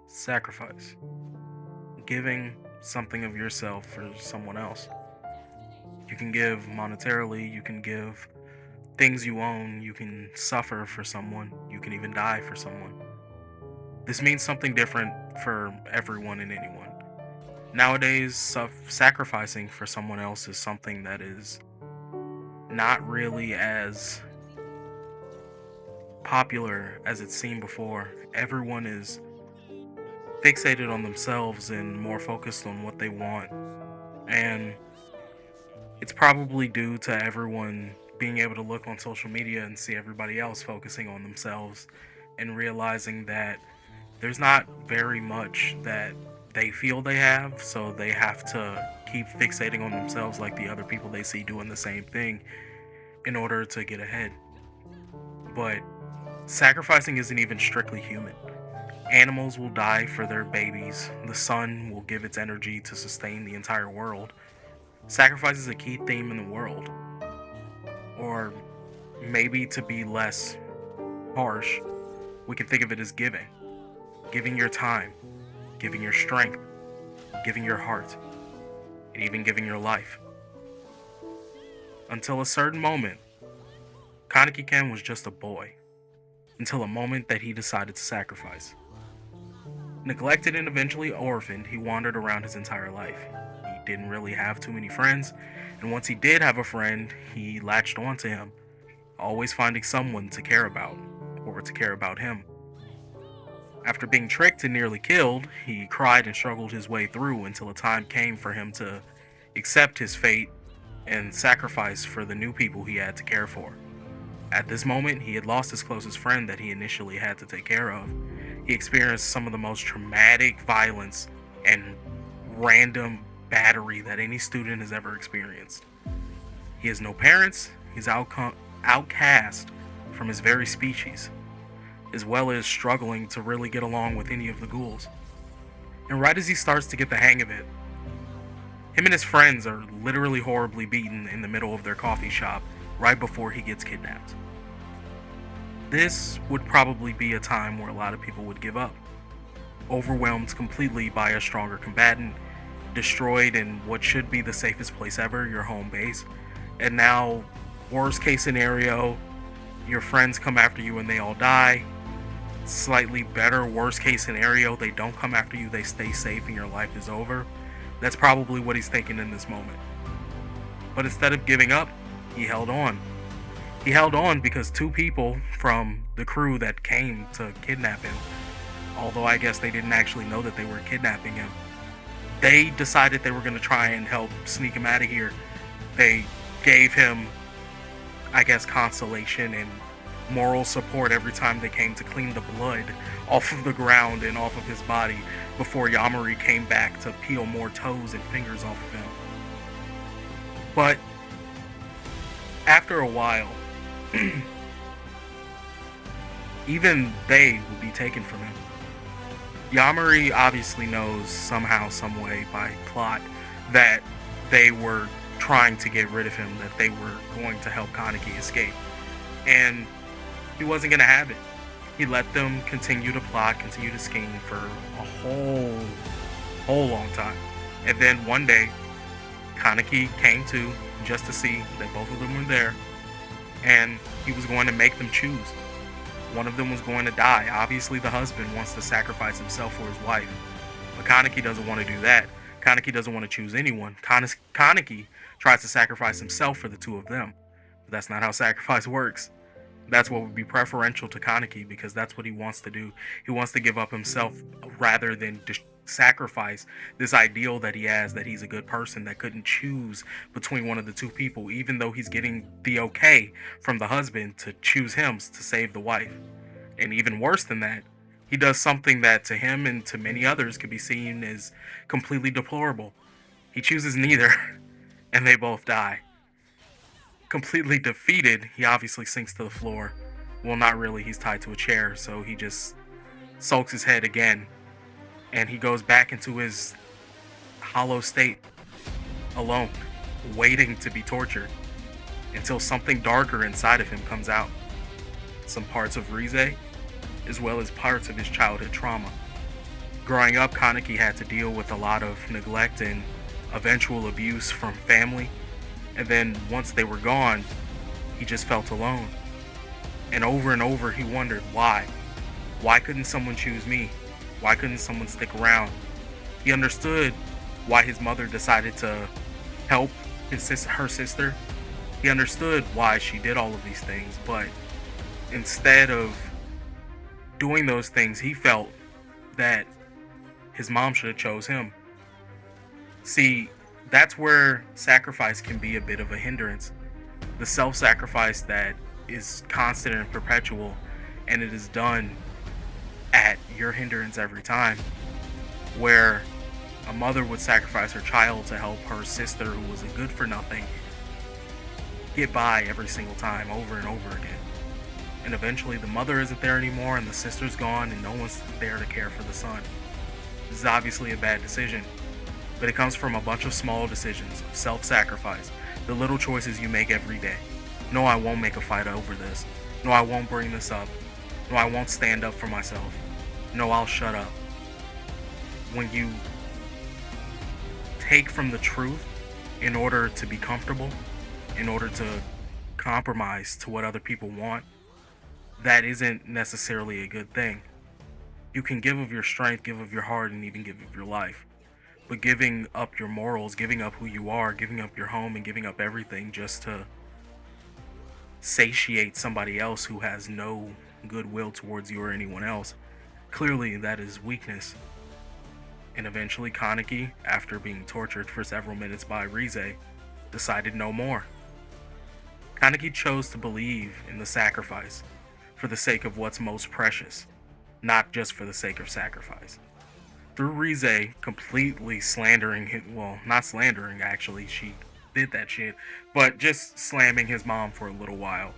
Sacrifice. Giving something of yourself for someone else. You can give monetarily, you can give things you own, you can suffer for someone, you can even die for someone. This means something different for everyone and anyone. Nowadays, sacrificing for someone else is something that is not really as popular as it seemed before. Everyone is fixated on themselves and more focused on what they want. And it's probably due to everyone being able to look on social media and see everybody else focusing on themselves and realizing that there's not very much that they feel they have, so they have to keep fixating on themselves like the other people they see doing the same thing in order to get ahead. But sacrificing isn't even strictly human. Animals will die for their babies, the sun will give its energy to sustain the entire world. Sacrifice is a key theme in the world. Or maybe to be less harsh, we can think of it as giving. Giving your time, giving your strength, giving your heart, and even giving your life. Until a certain moment, Kaneki Ken was just a boy. Until a moment that he decided to sacrifice. Neglected and eventually orphaned, he wandered around his entire life. He didn't really have too many friends, and once he did have a friend, he latched onto him, always finding someone to care about, or to care about him. After being tricked and nearly killed, he cried and struggled his way through until a time came for him to accept his fate and sacrifice for the new people he had to care for. At this moment, he had lost his closest friend that he initially had to take care of. He experienced some of the most traumatic violence and random battery that any student has ever experienced. He has no parents, he's outcast from his very species, as well as struggling to really get along with any of the ghouls. And right as he starts to get the hang of it, him and his friends are literally horribly beaten in the middle of their coffee shop right before he gets kidnapped. This would probably be a time where a lot of people would give up, overwhelmed completely by a stronger combatant, destroyed in what should be the safest place ever, your home base. And now, worst case scenario, your friends come after you and they all die. Slightly better, worst case scenario, they don't come after you, they stay safe and your life is over. That's probably what he's thinking in this moment. But instead of giving up, he held on. He held on because two people from the crew that came to kidnap him, although I guess they didn't actually know that they were kidnapping him, they decided they were going to try and help sneak him out of here. They gave him, I guess, consolation and moral support every time they came to clean the blood off of the ground and off of his body before Yamari came back to peel more toes and fingers off of him. But after a while, even they would be taken from him. Yamari obviously knows somehow, some way, by plot, that they were trying to get rid of him, that they were going to help Kaneki escape. And he wasn't going to have it. He let them continue to plot, continue to scheme for a whole long time. And then one day, Kaneki came to just to see that both of them were there, and he was going to make them choose. One of them was going to die. Obviously, the husband wants to sacrifice himself for his wife, but Kaneki doesn't want to do that. Kaneki doesn't want to choose anyone. Kaneki tries to sacrifice himself for the two of them, but that's not how sacrifice works. That's what would be preferential to Kaneki because that's what he wants to do. He wants to give up himself rather than sacrifice this ideal that he has, that he's a good person that couldn't choose between one of the two people, even though he's getting the okay from the husband to choose him to save the wife. And even worse than that, he does something that to him and to many others could be seen as completely deplorable. He chooses neither, and they both die. Completely defeated, he obviously sinks to the floor. Well, not really, he's tied to a chair, so he just sulks his head again, and he goes back into his hollow state, alone, waiting to be tortured, until something darker inside of him comes out. Some parts of Rize, as well as parts of his childhood trauma. Growing up, Kaneki had to deal with a lot of neglect and eventual abuse from family, and then once they were gone, he just felt alone. And over he wondered why. Why couldn't someone choose me? Why couldn't someone stick around? He understood why his mother decided to help her sister. He understood why she did all of these things, but instead of doing those things, he felt that his mom should have chose him. See, that's where sacrifice can be a bit of a hindrance. The self-sacrifice that is constant and perpetual, and it is done at your hindrance every time, where a mother would sacrifice her child to help her sister, who was a good for nothing, get by every single time, over and over again. And eventually the mother isn't there anymore, and the sister's gone, and no one's there to care for the son. This is obviously a bad decision, but it comes from a bunch of small decisions of self-sacrifice, the little choices you make every day. No, I won't make a fight over this. No, I won't bring this up. No, I won't stand up for myself. No, I'll shut up. When you take from the truth in order to be comfortable, in order to compromise to what other people want, that isn't necessarily a good thing. You can give of your strength, give of your heart, and even give of your life. But giving up your morals, giving up who you are, giving up your home, and giving up everything just to satiate somebody else who has no goodwill towards you or anyone else, clearly that is weakness. And eventually Kaneki, after being tortured for several minutes by Rize, decided no more. Kaneki chose to believe in the sacrifice for the sake of what's most precious, not just for the sake of sacrifice. Through Rize completely slandering him, well, not slandering actually, she did that shit, but just slamming his mom for a little while.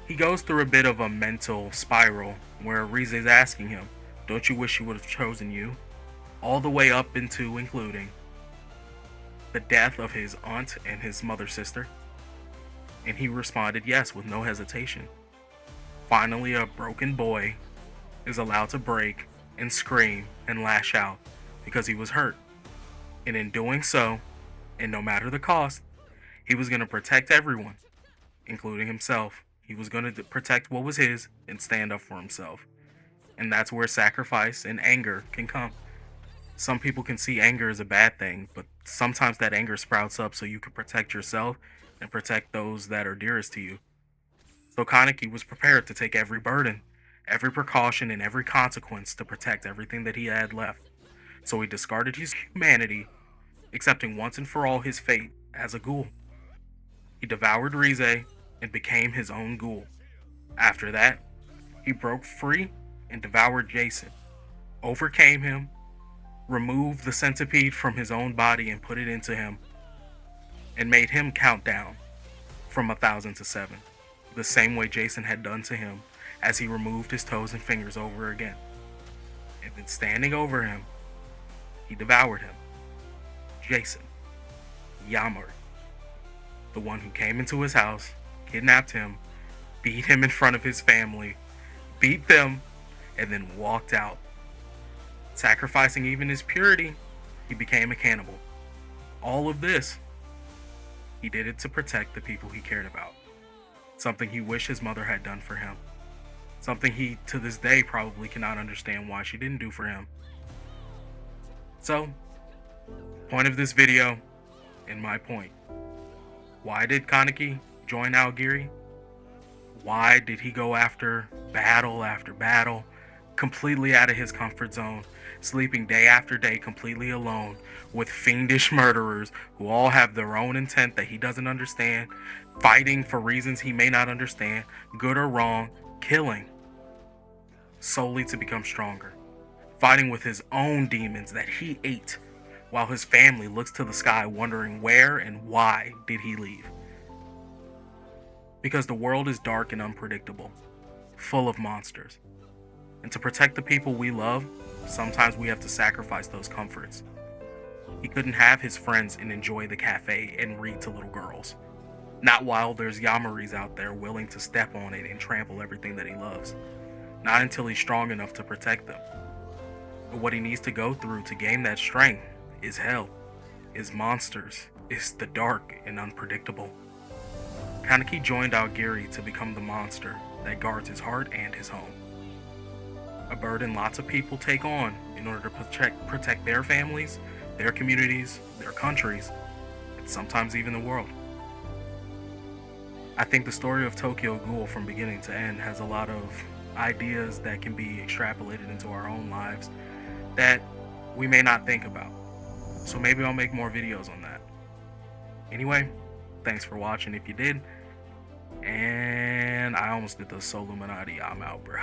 He goes through a bit of a mental spiral where Rize is asking him, don't you wish she would have chosen you? All the way up into including the death of his aunt and his mother's sister. And he responded yes with no hesitation. Finally, a broken boy is allowed to break and scream and lash out because he was hurt. And in doing so, and no matter the cost, he was going to protect everyone, including himself. He was going to protect what was his and stand up for himself. And that's where sacrifice and anger can come. Some people can see anger as a bad thing, but sometimes that anger sprouts up so you can protect yourself and protect those that are dearest to you. So Kaneki was prepared to take every burden, every precaution, and every consequence to protect everything that he had left. So he discarded his humanity, accepting once and for all his fate as a ghoul. He devoured Rize and became his own ghoul. After that, he broke free and devoured Jason, overcame him, removed the centipede from his own body and put it into him, and made him count down from 1,000 to 7, the same way Jason had done to him as he removed his toes and fingers over again. And then standing over him, he devoured him. Jason, Yamari, the one who came into his house, kidnapped him, beat him in front of his family, beat them, and then walked out. Sacrificing even his purity, he became a cannibal. All of this, he did it to protect the people he cared about. Something he wished his mother had done for him. Something he, to this day, probably cannot understand why she didn't do for him. So, point of this video, and my point. Why did Kaneki join Aogiri? Why did he go after battle, completely out of his comfort zone, sleeping day after day completely alone with fiendish murderers who all have their own intent that he doesn't understand, fighting for reasons he may not understand, good or wrong, killing, solely to become stronger, fighting with his own demons that he ate, while his family looks to the sky wondering where and why did he leave. Because the world is dark and unpredictable, full of monsters. And to protect the people we love, sometimes we have to sacrifice those comforts. He couldn't have his friends and enjoy the cafe and read to little girls. Not while there's Yamaris out there willing to step on it and trample everything that he loves. not until he's strong enough to protect them. But what he needs to go through to gain that strength is hell, is monsters, is the dark and unpredictable. Kaneki joined Aogiri to become the monster that guards his heart and his home. A burden lots of people take on in order to protect their families, their communities, their countries, and sometimes even the world. I think the story of Tokyo Ghoul from beginning to end has a lot of ideas that can be extrapolated into our own lives that we may not think about. So maybe I'll make more videos on that. Anyway, thanks for watching if you did. And I almost did the Soluminati. I'm out, bro.